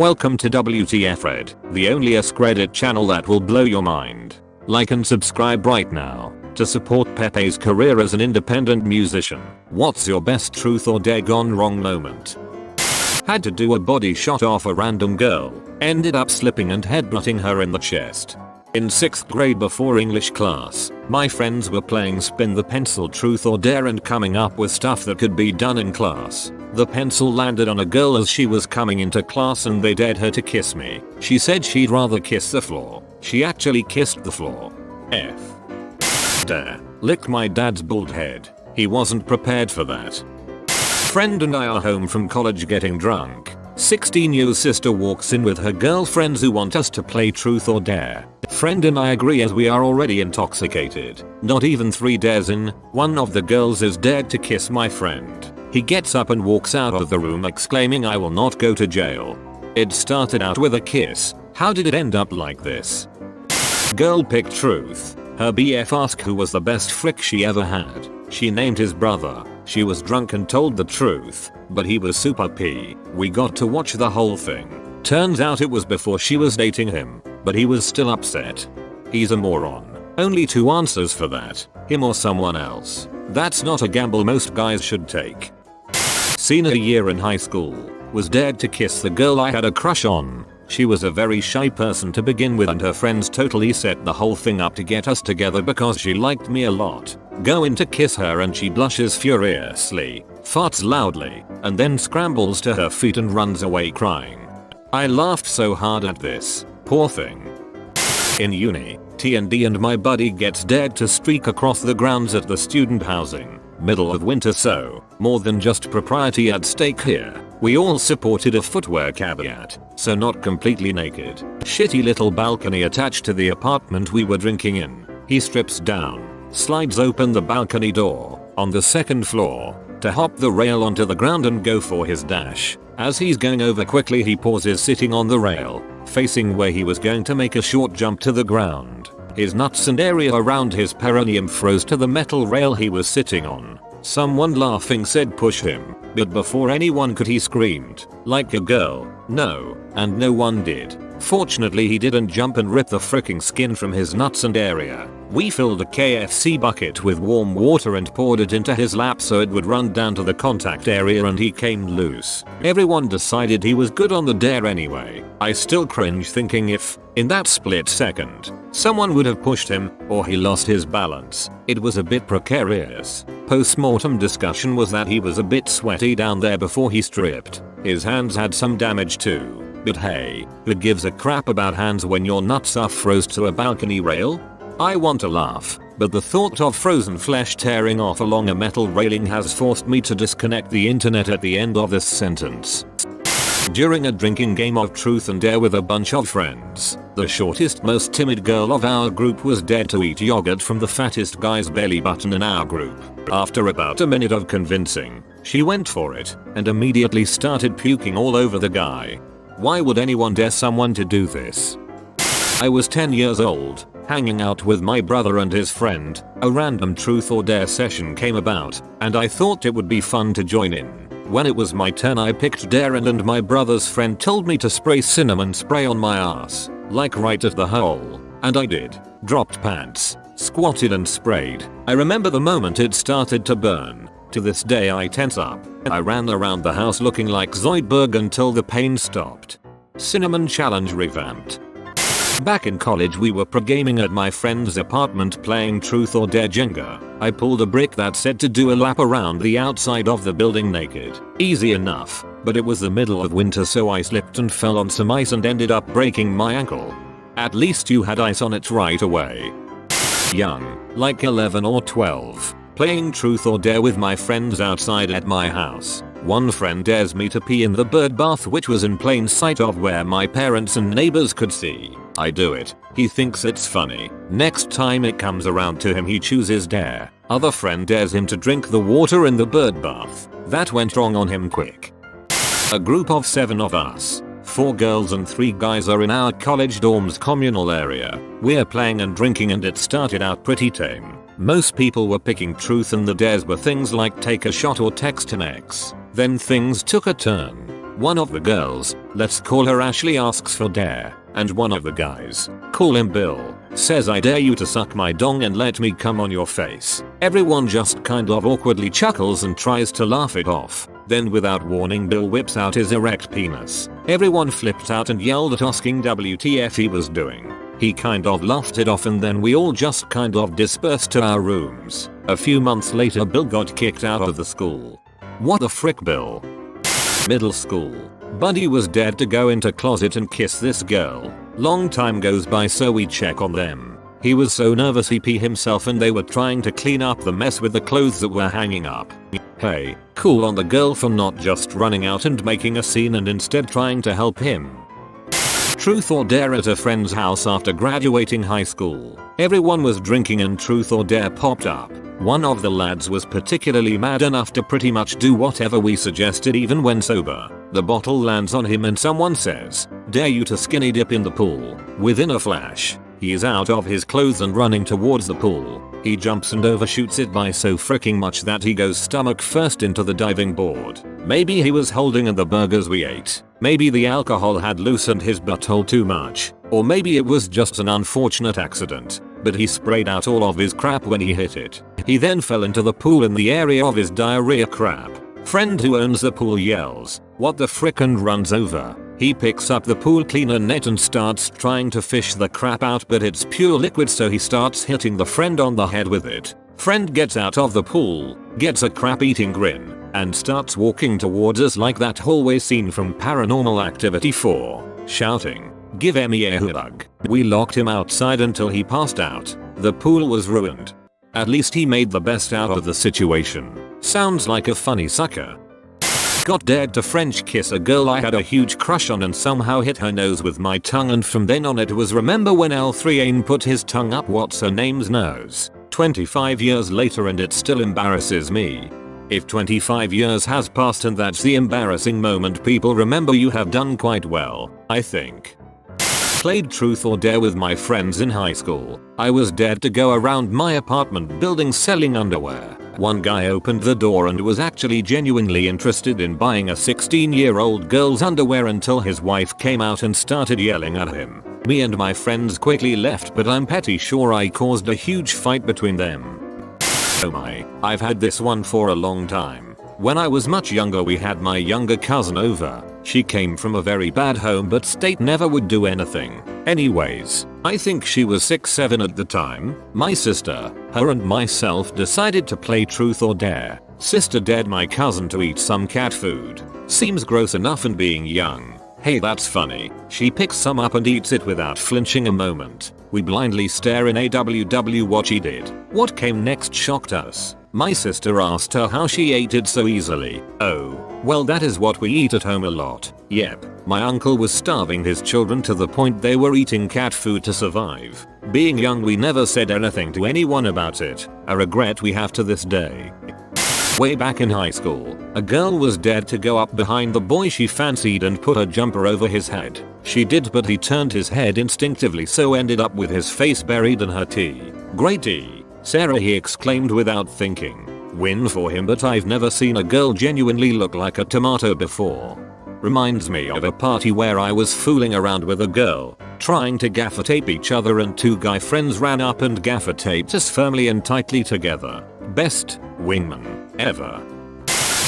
Welcome to WtfRedd, the only Askreddit channel that will blow your mind. Like and subscribe right now to support Pepe's career as an independent musician. What's your best truth or dare gone wrong moment? Had to do a body shot off a random girl, ended up slipping and headbutting her in the chest. In 6th grade before English class, my friends were playing spin the pencil truth or dare and coming up with stuff that could be done in class. The pencil landed on a girl as she was coming into class and they dared her to kiss me. She said she'd rather kiss the floor. She actually kissed the floor. F. Dare. Licked my dad's bald head. He wasn't prepared for that. Friend and I are home from college getting drunk. 16-year sister walks in with her girlfriends who want us to play truth or dare. Friend and I agree as we are already intoxicated. Not even 3 dares in, one of the girls is dared to kiss my friend. He gets up and walks out of the room exclaiming, "I will not go to jail." It started out with a kiss. How did it end up like this? Girl picked truth. Her BF asked who was the best frick she ever had. She named his brother. She was drunk and told the truth, but he was super P. We got to watch the whole thing. Turns out it was before she was dating him, but he was still upset. He's a moron. Only 2 answers for that, him or someone else. That's not a gamble most guys should take. Senior year in high school, was dared to kiss the girl I had a crush on. She was a very shy person to begin with and her friends totally set the whole thing up to get us together because she liked me a lot. Go in to kiss her and she blushes furiously, farts loudly, and then scrambles to her feet and runs away crying. I laughed so hard at this, poor thing. In uni, T&D and my buddy gets dared to streak across the grounds at the student housing. Middle of winter, so more than just propriety at stake here. We all supported a footwear caveat, so not completely naked. Shitty little balcony attached to the apartment we were drinking in. He strips down, slides open the balcony door on the 2nd floor to hop the rail onto the ground and go for his dash. As he's going over quickly he pauses sitting on the rail, facing where he was going to make a short jump to the ground. His nuts and area around his perineum froze to the metal rail he was sitting on. Someone laughing said push him, but before anyone could he screamed, like a girl, no, and no one did. Fortunately he didn't jump and rip the fricking skin from his nuts and area. We filled a KFC bucket with warm water and poured it into his lap so it would run down to the contact area and he came loose. Everyone decided he was good on the dare anyway. I still cringe thinking if, in that split second, someone would have pushed him, or he lost his balance. It was a bit precarious. Post-mortem discussion was that he was a bit sweaty down there before he stripped. His hands had some damage too. But hey, who gives a crap about hands when your nuts are froze to a balcony rail? I want to laugh, but the thought of frozen flesh tearing off along a metal railing has forced me to disconnect the internet at the end of this sentence. During a drinking game of truth and dare with a bunch of friends, the shortest most timid girl of our group was dared to eat yogurt from the fattest guy's belly button in our group. After about a minute of convincing, she went for it and immediately started puking all over the guy. Why would anyone dare someone to do this? I was 10 years old, hanging out with my brother and his friend. A random truth or dare session came about, and I thought it would be fun to join in. When it was my turn I picked dare and my brother's friend told me to spray cinnamon spray on my ass, like right at the hole, and I did. Dropped pants, squatted and sprayed. I remember the moment it started to burn. To this day I tense up. I ran around the house looking like Zoidberg until the pain stopped. Cinnamon challenge revamped. Back in college we were pro-gaming at my friend's apartment playing truth or dare Jenga. I pulled a brick that said to do a lap around the outside of the building naked. Easy enough, but it was the middle of winter so I slipped and fell on some ice and ended up breaking my ankle. At least you had ice on it right away. Young, like 11 or 12. Playing truth or dare with my friends outside at my house. One friend dares me to pee in the Birdbath which was in plain sight of where my parents and neighbors could see. I do it. He thinks it's funny. Next time it comes around to him he chooses dare. Other friend dares him to drink the water in the Birdbath. That went wrong on him quick. A group of 7 of us. 4 girls and 3 guys are in our college dorm's communal area. We're playing and drinking and it started out pretty tame. Most people were picking truth and the dares were things like take a shot or text an ex. Then things took a turn. One of the girls, let's call her Ashley, asks for dare, and one of the guys, call him Bill, says I dare you to suck my dong and let me come on your face. Everyone just kind of awkwardly chuckles and tries to laugh it off. Then without warning Bill whips out his erect penis. Everyone flipped out and yelled at asking WTF he was doing. He kind of laughed it off and then we all just kind of dispersed to our rooms. A few months later Bill got kicked out of the school. What the frick, Bill? Middle school. Buddy was dared to go into closet and kiss this girl. Long time goes by so we check on them. He was so nervous he pee himself and they were trying to clean up the mess with the clothes that were hanging up. Hey, cool on the girl for not just running out and making a scene and instead trying to help him. Truth or dare at a friend's house after graduating high school. Everyone was drinking and truth or dare popped up. One of the lads was particularly mad enough to pretty much do whatever we suggested even when sober. The bottle lands on him and someone says, dare you to skinny dip in the pool. Within a flash, he is out of his clothes and running towards the pool. He jumps and overshoots it by so freaking much that he goes stomach first into the diving board. Maybe he was holding in the burgers we ate. Maybe the alcohol had loosened his butthole too much. Or maybe it was just an unfortunate accident. But he sprayed out all of his crap when he hit it. He then fell into the pool in the area of his diarrhea crap. Friend who owns the pool yells, what the frick, and runs over. He picks up the pool cleaner net and starts trying to fish the crap out, but it's pure liquid, so he starts hitting the friend on the head with it. Friend gets out of the pool, gets a crap eating grin, and starts walking towards us like that hallway scene from Paranormal Activity 4, shouting, give Emmy a hug. We locked him outside until he passed out. The pool was ruined. At least he made the best out of the situation. Sounds like a funny sucker. Got dared to French kiss a girl I had a huge crush on and somehow hit her nose with my tongue, and from then on it was remember when L3Ain put his tongue up what's her name's nose. 25 years later and it still embarrasses me. If 25 years has passed and that's the embarrassing moment people remember, you have done quite well, I think. Played truth or dare with my friends in high school. I was dared to go around my apartment building selling underwear. One guy opened the door and was actually genuinely interested in buying a 16-year-old girl's underwear until his wife came out and started yelling at him. Me and my friends quickly left, but I'm pretty sure I caused a huge fight between them. Oh my, I've had this one for a long time. When I was much younger we had my younger cousin over. She came from a very bad home but state never would do anything. Anyways, I think she was 6-7 at the time. My sister, her and myself decided to play truth or dare. Sister dared my cousin to eat some cat food. Seems gross enough and being young. Hey, that's funny. She picks some up and eats it without flinching a moment. We blindly stare in AWW what she did. What came next shocked us. My sister asked her how she ate it so easily. Oh, well, that is what we eat at home a lot. Yep, my uncle was starving his children to the point they were eating cat food to survive. Being young we never said anything to anyone about it, a regret we have to this day. Way back in high school, a girl was dared to go up behind the boy she fancied and put a jumper over his head. She did, but he turned his head instinctively, so ended up with his face buried in her tea. Great tea, Sarah, he exclaimed without thinking. Win for him, but I've never seen a girl genuinely look like a tomato before. Reminds me of a party where I was fooling around with a girl, trying to gaffer tape each other, and two guy friends ran up and gaffer taped us firmly and tightly together. Best wingman ever.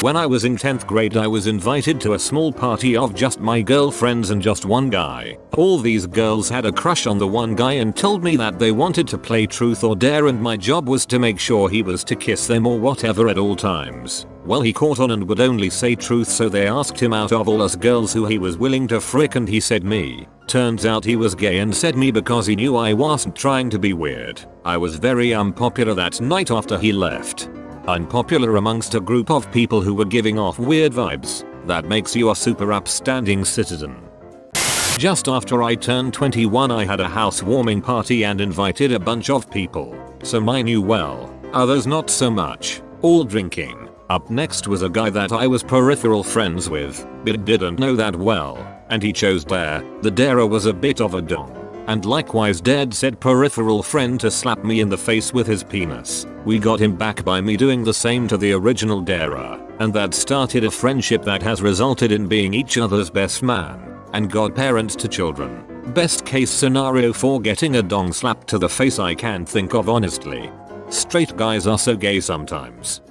When I was in 10th grade I was invited to a small party of just my girlfriends and just one guy. All these girls had a crush on the one guy and told me that they wanted to play truth or dare, and my job was to make sure he was to kiss them or whatever at all times. Well, he caught on and would only say truth, so they asked him out of all us girls who he was willing to frick, and he said me. Turns out he was gay and said me because he knew I wasn't trying to be weird. I was very unpopular that night after he left. Unpopular amongst a group of people who were giving off weird vibes. That makes you a super upstanding citizen. Just after I turned 21 I had a housewarming party and invited a bunch of people. Some I knew well, others not so much, all drinking. Up next was a guy that I was peripheral friends with, but didn't know that well, and he chose dare. The darer was a bit of a dong. And likewise dared said peripheral friend to slap me in the face with his penis. We got him back by me doing the same to the original darer. and that started a friendship that has resulted in being each other's best man and godparents to children. Best case scenario for getting a dong slapped to the face I can't think of honestly. Straight guys are so gay sometimes.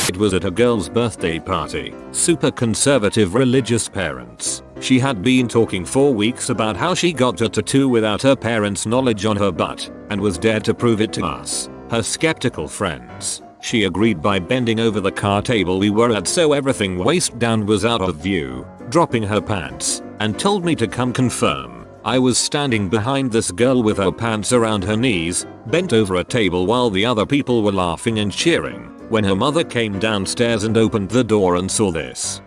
It was at a girl's birthday party. Super conservative religious parents. She had been talking for weeks about how she got a tattoo without her parents' knowledge on her butt and was dared to prove it to us, her skeptical friends. She agreed by bending over the car table we were at so everything waist down was out of view, dropping her pants, and told me to come confirm. I was standing behind this girl with her pants around her knees, bent over a table while the other people were laughing and cheering, when her mother came downstairs and opened the door and saw this.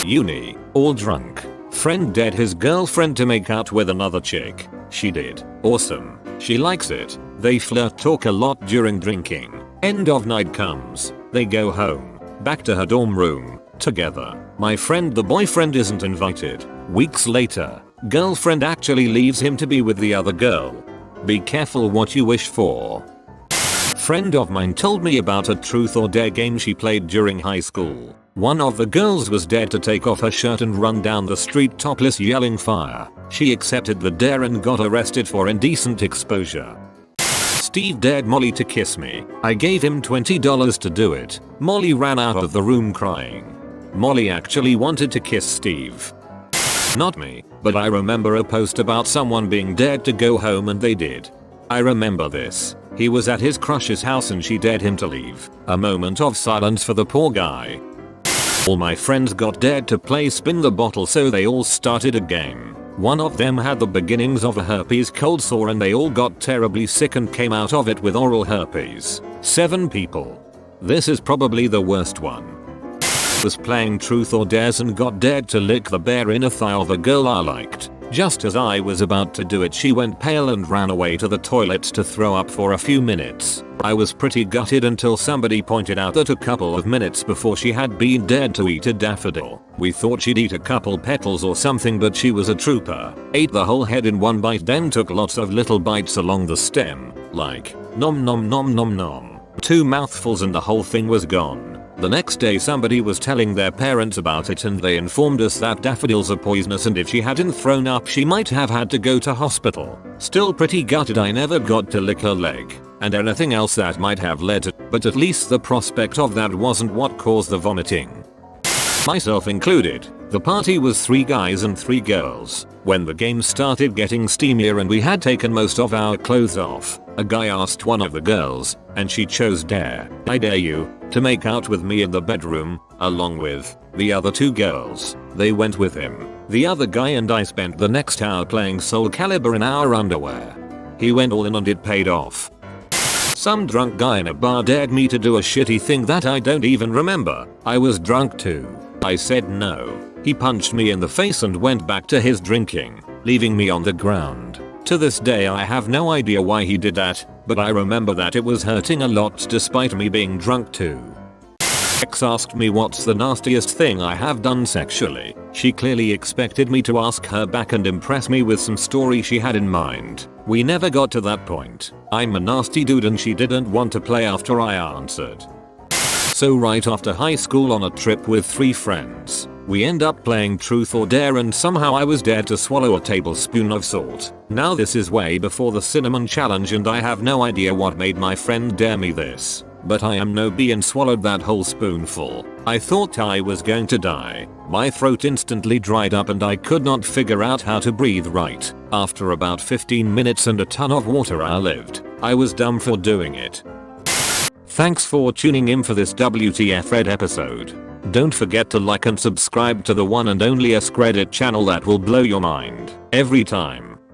Uni, all drunk. Friend dared his girlfriend to make out with another chick. She did. Awesome. She likes it. They flirt, talk a lot during drinking. End of night comes. They go home. Back to her dorm room. Together. My friend the boyfriend isn't invited. Weeks later, girlfriend actually leaves him to be with the other girl. Be careful what you wish for. Friend of mine told me about a truth or dare game she played during high school. One of the girls was dared to take off her shirt and run down the street topless yelling fire. She accepted the dare and got arrested for indecent exposure. Steve dared Molly to kiss me. I gave him $20 to do it. Molly ran out of the room crying. Molly actually wanted to kiss Steve. Not me, but I remember a post about someone being dared to go home and they did. I remember this. He was at his crush's house and she dared him to leave. A moment of silence for the poor guy. All my friends got dared to play spin the bottle, so they all started a game. One of them had the beginnings of a herpes cold sore and they all got terribly sick and came out of it with oral herpes. 7 people. This is probably the worst one. Was playing truth or dares and got dared to lick the bare inner thigh of a girl I liked. Just as I was about to do it, she went pale and ran away to the toilets to throw up for a few minutes. I was pretty gutted until somebody pointed out that a couple of minutes before she had been dared to eat a daffodil. We thought she'd eat a couple petals or something, but she was a trooper. Ate the whole head in one bite, then took lots of little bites along the stem, like nom nom nom nom nom. 2 mouthfuls and the whole thing was gone. The next day somebody was telling their parents about it and they informed us that daffodils are poisonous and if she hadn't thrown up she might have had to go to hospital. Still pretty gutted I never got to lick her leg and anything else that might have led to, but at least the prospect of that wasn't what caused the vomiting. Myself included. The party was 3 guys and 3 girls. When the game started getting steamier and we had taken most of our clothes off, a guy asked one of the girls, and she chose dare. I dare you to make out with me in the bedroom, along with the other 2 girls. They went with him. The other guy and I spent the next hour playing Soul Calibur in our underwear. He went all in and it paid off. Some drunk guy in a bar dared me to do a shitty thing that I don't even remember. I was drunk too. I said no. He punched me in the face and went back to his drinking, leaving me on the ground. To this day I have no idea why he did that, but I remember that it was hurting a lot despite me being drunk too. Ex asked me what's the nastiest thing I have done sexually. She clearly expected me to ask her back and impress me with some story she had in mind. We never got to that point. I'm a nasty dude and she didn't want to play after I answered. So right after high school on a trip with 3 friends, we end up playing truth or dare and somehow I was dared to swallow a tablespoon of salt. Now this is way before the cinnamon challenge and I have no idea what made my friend dare me this. But I am no bee and swallowed that whole spoonful. I thought I was going to die. My throat instantly dried up and I could not figure out how to breathe right. After about 15 minutes and a ton of water I lived. I was dumb for doing it. Thanks for tuning in for this WtfRedd episode. Don't forget to like and subscribe to the one and only Askreddit channel that will blow your mind every time.